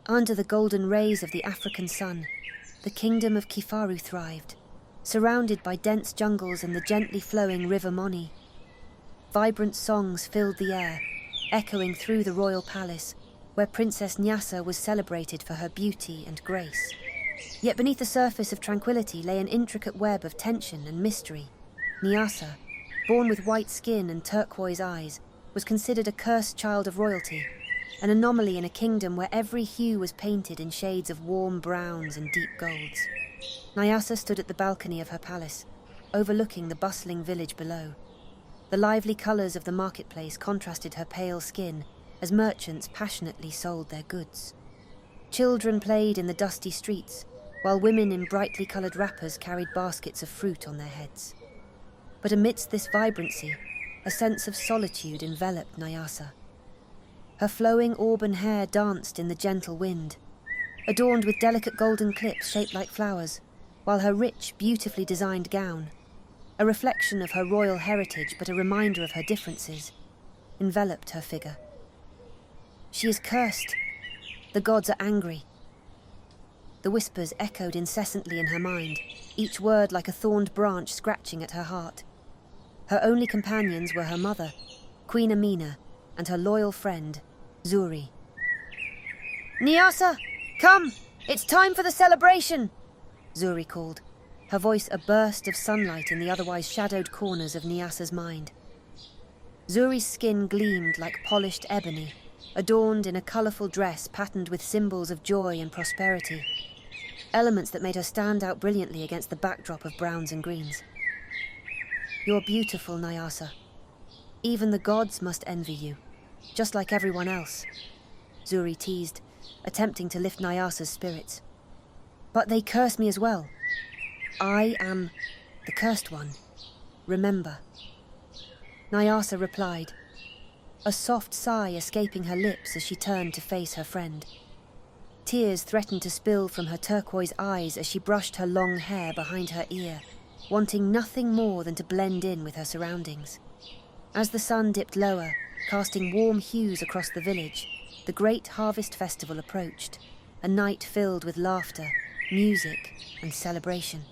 Under the golden rays of the African sun, the kingdom of Kifaru thrived, surrounded by dense jungles and the gently flowing River Moni. Vibrant songs filled the air, echoing through the royal palace, where Princess Nyassa was celebrated for her beauty and grace. Yet beneath the surface of tranquility lay an intricate web of tension and mystery. Nyassa, born with white skin and turquoise eyes, was considered a cursed child of royalty, an anomaly in a kingdom where every hue was painted in shades of warm browns and deep golds. Nyassa stood at the balcony of her palace, overlooking the bustling village below. The lively colours of the marketplace contrasted her pale skin as merchants passionately sold their goods. Children played in the dusty streets, while women in brightly coloured wrappers carried baskets of fruit on their heads. But amidst this vibrancy, a sense of solitude enveloped Nyassa. Her flowing auburn hair danced in the gentle wind, adorned with delicate golden clips shaped like flowers, while her rich, beautifully designed gown, a reflection of her royal heritage but a reminder of her differences, enveloped her figure. She is cursed. The gods are angry. The whispers echoed incessantly in her mind, each word like a thorned branch scratching at her heart. Her only companions were her mother, Queen Amina, and her loyal friend, Zuri. "Nyassa, come! It's time for the celebration!" Zuri called, her voice a burst of sunlight in the otherwise shadowed corners of Nyassa's mind. Zuri's skin gleamed like polished ebony, adorned in a colourful dress patterned with symbols of joy and prosperity, elements that made her stand out brilliantly against the backdrop of browns and greens. "You're beautiful, Nyassa. Even the gods must envy you, just like everyone else," Zuri teased, attempting to lift Nyassa's spirits. "But they curse me as well. I am the cursed one. Remember." Nyassa replied, a soft sigh escaping her lips as she turned to face her friend. Tears threatened to spill from her turquoise eyes as she brushed her long hair behind her ear, wanting nothing more than to blend in with her surroundings. As the sun dipped lower, casting warm hues across the village, the great harvest festival approached, a night filled with laughter, music, and celebration.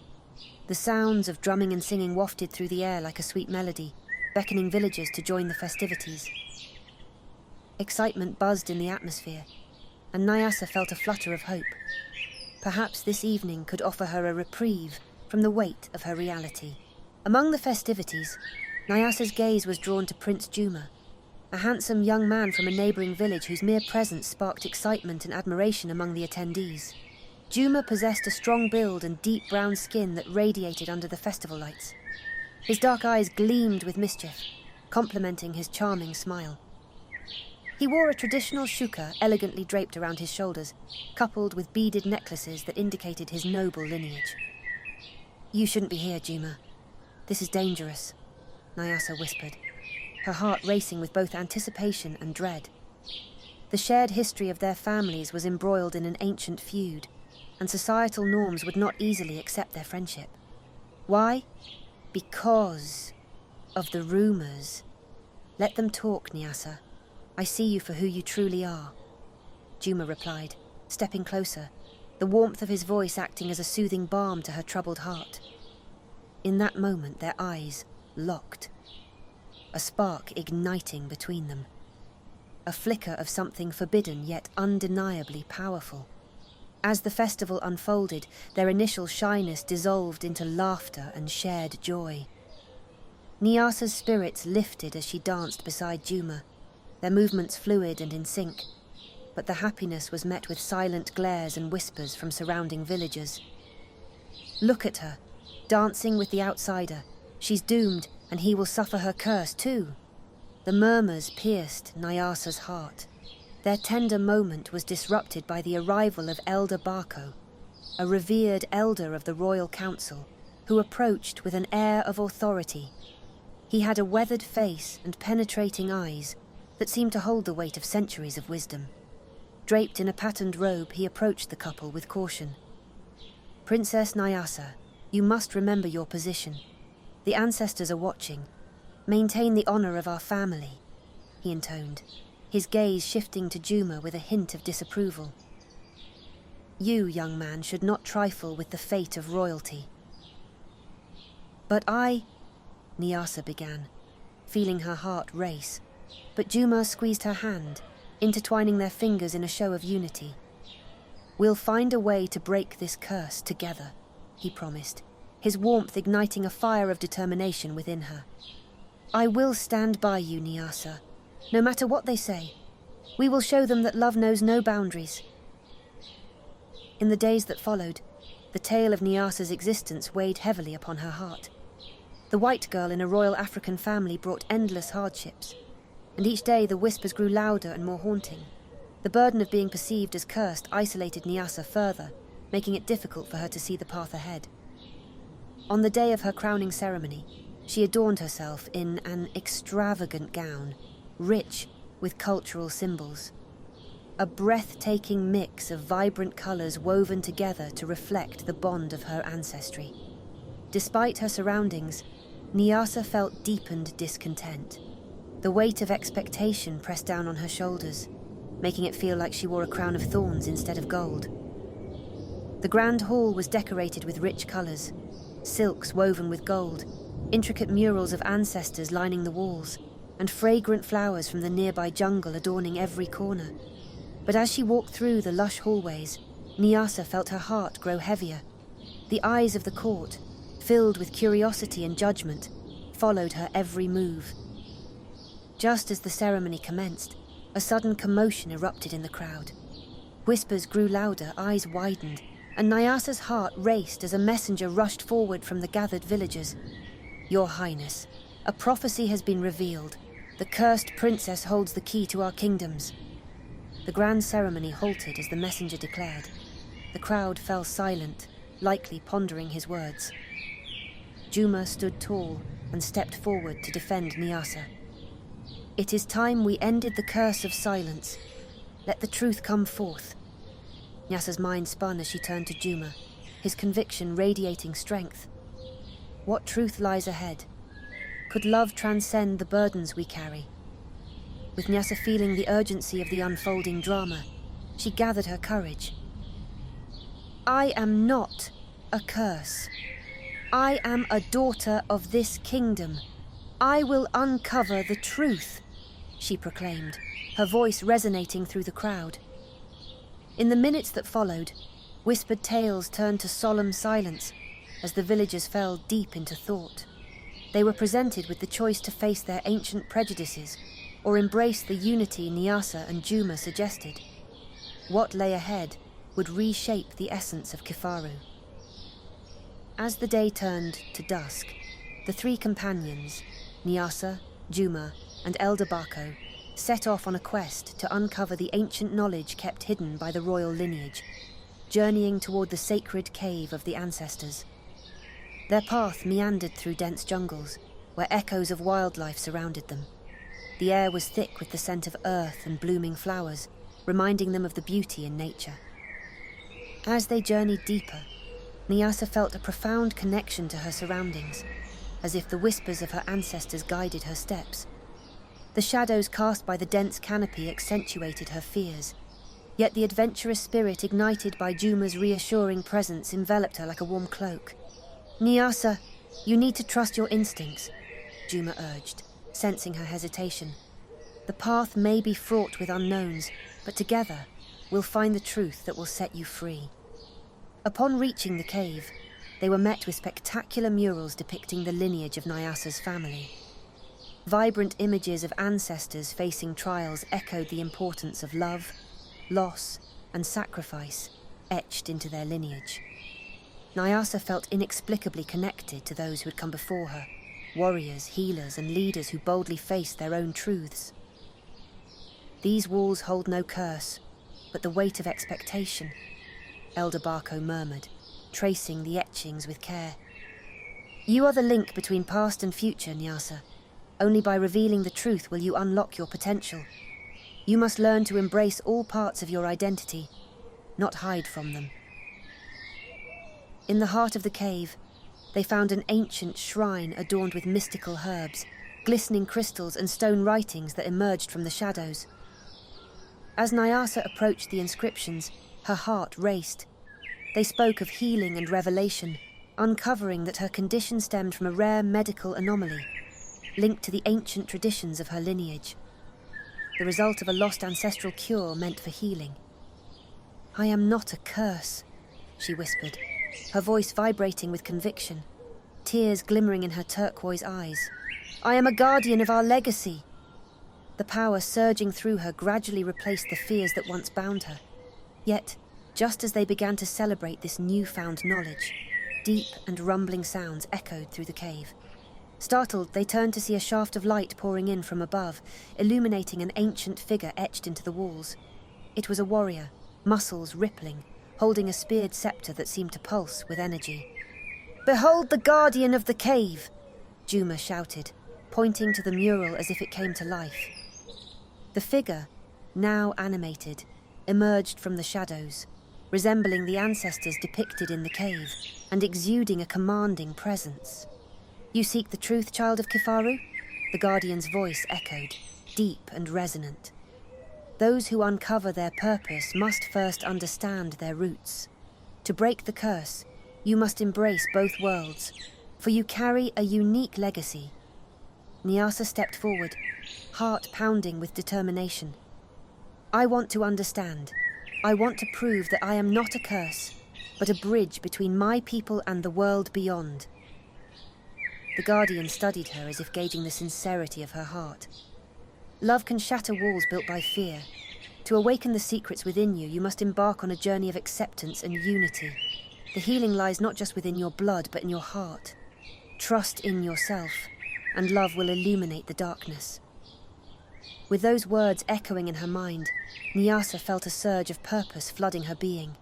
The sounds of drumming and singing wafted through the air like a sweet melody, beckoning villagers to join the festivities. Excitement buzzed in the atmosphere, and Nyassa felt a flutter of hope. Perhaps this evening could offer her a reprieve from the weight of her reality. Among the festivities, Nyassa's gaze was drawn to Prince Juma, a handsome young man from a neighbouring village whose mere presence sparked excitement and admiration among the attendees. Juma possessed a strong build and deep brown skin that radiated under the festival lights. His dark eyes gleamed with mischief, complementing his charming smile. He wore a traditional shuka elegantly draped around his shoulders, coupled with beaded necklaces that indicated his noble lineage. "You shouldn't be here, Juma. This is dangerous," Nyassa whispered, her heart racing with both anticipation and dread. The shared history of their families was embroiled in an ancient feud, and societal norms would not easily accept their friendship. Why? Because of the rumours. "Let them talk, Nyassa. I see you for who you truly are," Juma replied, stepping closer, the warmth of his voice acting as a soothing balm to her troubled heart. In that moment, their eyes locked, a spark igniting between them, a flicker of something forbidden yet undeniably powerful. As the festival unfolded, their initial shyness dissolved into laughter and shared joy. Nyassa's spirits lifted as she danced beside Juma, their movements fluid and in sync, but the happiness was met with silent glares and whispers from surrounding villagers. "Look at her, dancing with the outsider. She's doomed, and he will suffer her curse too." The murmurs pierced Nyassa's heart. Their tender moment was disrupted by the arrival of Elder Barco, a revered elder of the royal council, who approached with an air of authority. He had a weathered face and penetrating eyes that seemed to hold the weight of centuries of wisdom. Draped in a patterned robe, he approached the couple with caution. "Princess Nyassa, you must remember your position. The ancestors are watching. Maintain the honour of our family," he intoned, his gaze shifting to Juma with a hint of disapproval. You, young man, should not trifle with the fate of royalty. But Nyasa began, feeling her heart race, but Juma squeezed her hand, intertwining their fingers in a show of unity. We'll find a way to break this curse together, he promised, his warmth igniting a fire of determination within her. I will stand by you, Nyasa, no matter what they say. We will show them that love knows no boundaries. In the days that followed, the tale of Nyasa's existence weighed heavily upon her heart. The white girl in a royal African family brought endless hardships, and each day the whispers grew louder and more haunting. The burden of being perceived as cursed isolated Nyasa further, making it difficult for her to see the path ahead. On the day of her crowning ceremony, she adorned herself in an extravagant gown, rich with cultural symbols. A breathtaking mix of vibrant colours woven together to reflect the bond of her ancestry. Despite her surroundings, Nyasa felt deepened discontent. The weight of expectation pressed down on her shoulders, making it feel like she wore a crown of thorns instead of gold. The grand hall was decorated with rich colours, silks woven with gold, intricate murals of ancestors lining the walls, and fragrant flowers from the nearby jungle adorning every corner. But as she walked through the lush hallways, Nyasa felt her heart grow heavier. The eyes of the court, filled with curiosity and judgment, followed her every move. Just as the ceremony commenced, a sudden commotion erupted in the crowd. Whispers grew louder, eyes widened, and Nyasa's heart raced as a messenger rushed forward from the gathered villagers. Your Highness, a prophecy has been revealed. The cursed princess holds the key to our kingdoms. The grand ceremony halted as the messenger declared. The crowd fell silent, likely pondering his words. Juma stood tall and stepped forward to defend Nyasa. It is time we ended the curse of silence. Let the truth come forth. Nyasa's mind spun as she turned to Juma, his conviction radiating strength. What truth lies ahead? Could love transcend the burdens we carry? With Nyasa feeling the urgency of the unfolding drama, she gathered her courage. I am not a curse. I am a daughter of this kingdom. I will uncover the truth, she proclaimed, her voice resonating through the crowd. In the minutes that followed, whispered tales turned to solemn silence as the villagers fell deep into thought. They were presented with the choice to face their ancient prejudices or embrace the unity Nyasa and Juma suggested. What lay ahead would reshape the essence of Kifaru. As the day turned to dusk, the three companions, Nyasa, Juma, and Elder Bako, set off on a quest to uncover the ancient knowledge kept hidden by the royal lineage, journeying toward the sacred cave of the ancestors. Their path meandered through dense jungles, where echoes of wildlife surrounded them. The air was thick with the scent of earth and blooming flowers, reminding them of the beauty in nature. As they journeyed deeper, Nyasa felt a profound connection to her surroundings, as if the whispers of her ancestors guided her steps. The shadows cast by the dense canopy accentuated her fears, yet the adventurous spirit ignited by Juma's reassuring presence enveloped her like a warm cloak. Nyasa, you need to trust your instincts, Juma urged, sensing her hesitation. The path may be fraught with unknowns, but together we'll find the truth that will set you free. Upon reaching the cave, they were met with spectacular murals depicting the lineage of Nyasa's family. Vibrant images of ancestors facing trials echoed the importance of love, loss, and sacrifice etched into their lineage. Nyasa felt inexplicably connected to those who had come before her, warriors, healers, and leaders who boldly faced their own truths. These walls hold no curse, but the weight of expectation, Elder Bako murmured, tracing the etchings with care. You are the link between past and future, Nyasa. Only by revealing the truth will you unlock your potential. You must learn to embrace all parts of your identity, not hide from them. In the heart of the cave, they found an ancient shrine adorned with mystical herbs, glistening crystals and stone writings that emerged from the shadows. As Nyasa approached the inscriptions, Her heart raced. They spoke of healing and revelation, uncovering that her condition stemmed from a rare medical anomaly, linked to the ancient traditions of her lineage. The result of a lost ancestral cure meant for healing. "I am not a curse," she whispered, her voice vibrating with conviction, tears glimmering in her turquoise eyes. "I am a guardian of our legacy." The power surging through her gradually replaced the fears that once bound her. Yet, just as they began to celebrate this newfound knowledge, deep and rumbling sounds echoed through the cave. Startled, they turned to see a shaft of light pouring in from above, illuminating an ancient figure etched into the walls. It was a warrior, muscles rippling, holding a speared scepter that seemed to pulse with energy. "Behold the guardian of the cave!" Juma shouted, pointing to the mural as if it came to life. The figure, now animated, emerged from the shadows, resembling the ancestors depicted in the cave and exuding a commanding presence. "You seek the truth, child of Kifaru?" The guardian's voice echoed, deep and resonant. "Those who uncover their purpose must first understand their roots. To break the curse, you must embrace both worlds, for you carry a unique legacy." Nyasa stepped forward, heart pounding with determination. "I want to understand. I want to prove that I am not a curse, but a bridge between my people and the world beyond." The guardian studied her as if gauging the sincerity of her heart. Love can shatter walls built by fear. To awaken the secrets within you, you must embark on a journey of acceptance and unity. The healing lies not just within your blood, but in your heart. Trust in yourself, and love will illuminate the darkness. With those words echoing in her mind, Nyasa felt a surge of purpose flooding her being.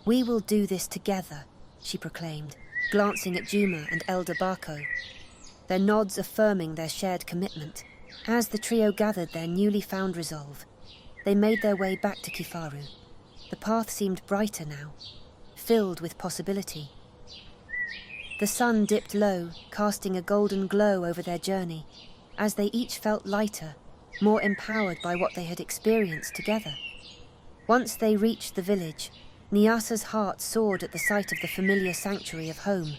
"We will do this together," she proclaimed, glancing at Juma and Elder Barko, their nods affirming their shared commitment. As the trio gathered their newly found resolve, they made their way back to Kifaru. The path seemed brighter now, filled with possibility. The sun dipped low, casting a golden glow over their journey, as they each felt lighter, more empowered by what they had experienced together. Once they reached the village, Nyasa's heart soared at the sight of the familiar sanctuary of home,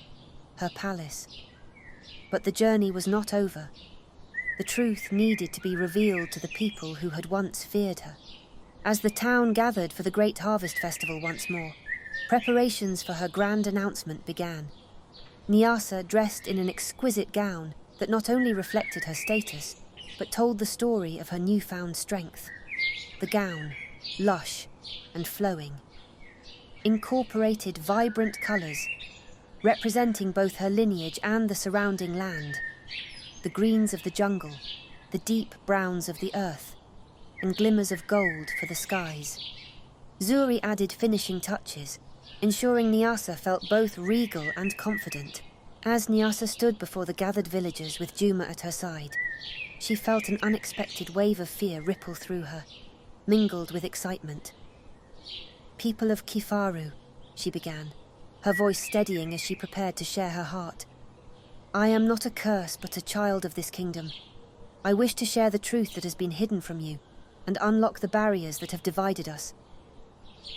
her palace. But the journey was not over. The truth needed to be revealed to the people who had once feared her. As the town gathered for the Great Harvest Festival once more, preparations for her grand announcement began. Nyasa, dressed in an exquisite gown that not only reflected her status, but told the story of her newfound strength. The gown, lush and flowing, incorporated vibrant colours, representing both her lineage and the surrounding land. The greens of the jungle, the deep browns of the earth, and glimmers of gold for the skies. Zuri added finishing touches, ensuring Nyasa felt both regal and confident. As Nyasa stood before the gathered villagers with Juma at her side, she felt an unexpected wave of fear ripple through her, mingled with excitement. "People of Kifaru," she began, her voice steadying as she prepared to share her heart. "I am not a curse, but a child of this kingdom. I wish to share the truth that has been hidden from you, and unlock the barriers that have divided us."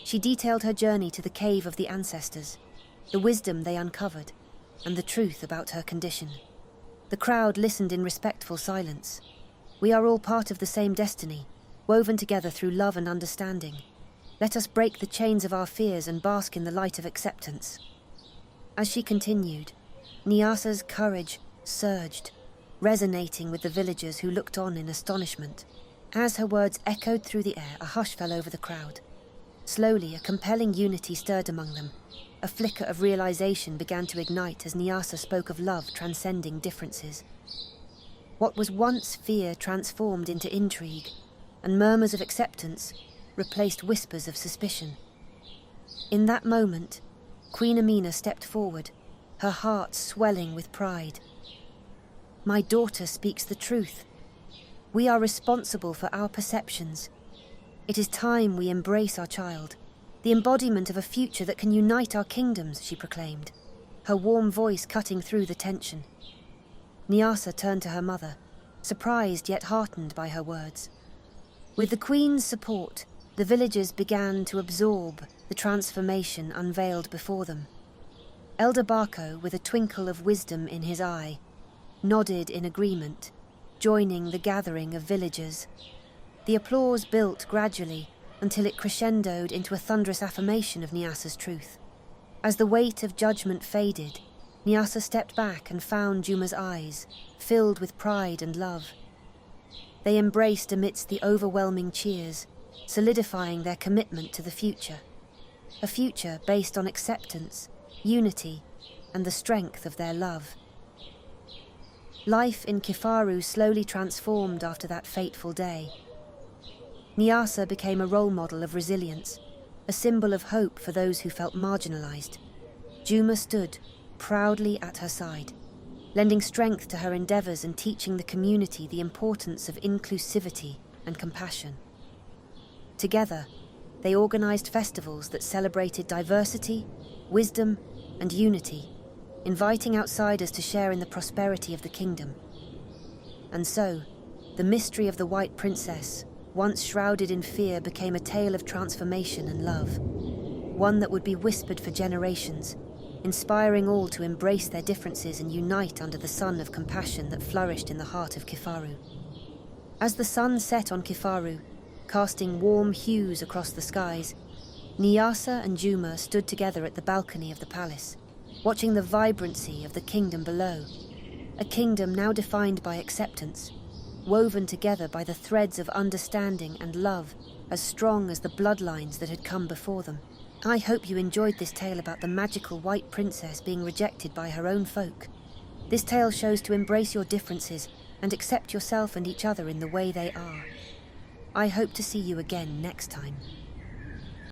She detailed her journey to the cave of the ancestors, the wisdom they uncovered, and the truth about her condition. The crowd listened in respectful silence. "We are all part of the same destiny, woven together through love and understanding. Let us break the chains of our fears and bask in the light of acceptance." As she continued, Nyasa's courage surged, resonating with the villagers who looked on in astonishment. As her words echoed through the air, a hush fell over the crowd. Slowly, a compelling unity stirred among them. A flicker of realization began to ignite as Nyasa spoke of love transcending differences. What was once fear transformed into intrigue, and murmurs of acceptance replaced whispers of suspicion. In that moment, Queen Amina stepped forward, her heart swelling with pride. "My daughter speaks the truth. We are responsible for our perceptions. It is time we embrace our child, the embodiment of a future that can unite our kingdoms," she proclaimed, her warm voice cutting through the tension. Nyasa turned to her mother, surprised yet heartened by her words. With the Queen's support, the villagers began to absorb the transformation unveiled before them. Elder Barco, with a twinkle of wisdom in his eye, nodded in agreement, joining the gathering of villagers. The applause built gradually until it crescendoed into a thunderous affirmation of Nyasa's truth. As the weight of judgment faded, Nyasa stepped back and found Juma's eyes, filled with pride and love. They embraced amidst the overwhelming cheers, solidifying their commitment to the future. A future based on acceptance, unity, and the strength of their love. Life in Kifaru slowly transformed after that fateful day. Nyasa became a role model of resilience, a symbol of hope for those who felt marginalized. Juma stood proudly at her side, lending strength to her endeavors and teaching the community the importance of inclusivity and compassion. Together, they organized festivals that celebrated diversity, wisdom, and unity, inviting outsiders to share in the prosperity of the kingdom. And so, the mystery of the White Princess, once shrouded in fear, became a tale of transformation and love, one that would be whispered for generations, inspiring all to embrace their differences and unite under the sun of compassion that flourished in the heart of Kifaru. As the sun set on Kifaru, casting warm hues across the skies, Nyasa and Juma stood together at the balcony of the palace, watching the vibrancy of the kingdom below, a kingdom now defined by acceptance, woven together by the threads of understanding and love as strong as the bloodlines that had come before them. I hope you enjoyed this tale about the magical White Princess being rejected by her own folk. This tale shows to embrace your differences and accept yourself and each other in the way they are. I hope to see you again next time.